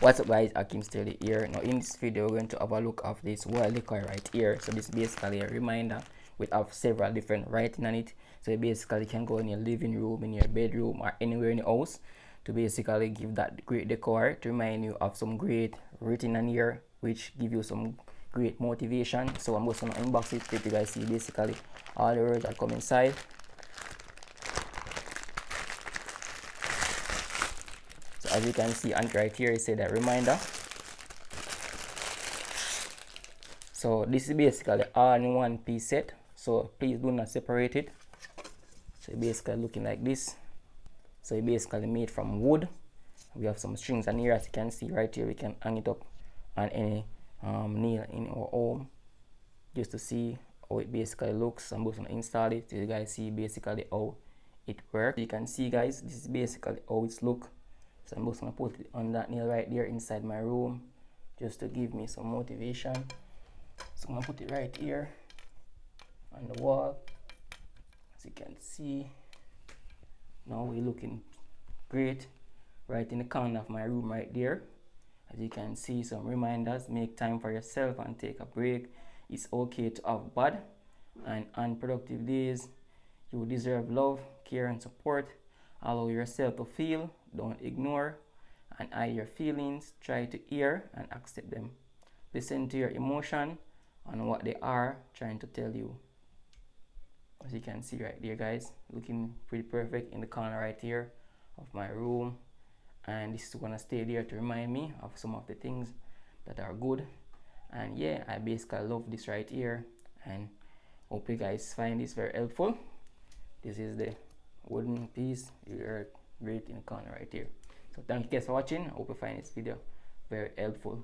What's up guys, Ackeem still here. Now in this video we're going to have a look of this wall decor right here. So this is basically a reminder. We have several different writing on it. So you basically can go in your living room, in your bedroom, or anywhere in the house to basically give that great decor to remind you of some great written on here, which give you some great motivation. So I'm just gonna unbox it. If you guys see basically all the words that come inside. So as you can see on right here, it said that reminder. So this is basically all in one piece set. So please do not separate it. So it's basically looking like this. So it's basically made from wood. We have some strings on here, as you can see right here. We can hang it up on any nail in our home just to see how it basically looks. I'm just gonna install it so you guys see basically how it works. You can see guys, this is basically how it's look. So I'm just gonna put it on that nail right there inside my room just to give me some motivation. So I'm gonna put it right here on the wall. As you can see, now we're looking great right in the corner of my room right there. As you can see, some reminders: make time for yourself and take a break. It's okay to have bad and unproductive days. You deserve love, care, and support. Allow yourself to feel, don't ignore and hide your feelings. Try to hear and accept them. Listen to your emotion and what they are trying to tell you. As you can see right there guys, looking pretty perfect in the corner right here of my room. And this is gonna stay there to remind me of some of the things that are good. And yeah, I basically love this right here, and hope you guys find this very helpful. This is the wooden piece you're great in the corner right here. So thank you guys for watching. I hope you find this video very helpful.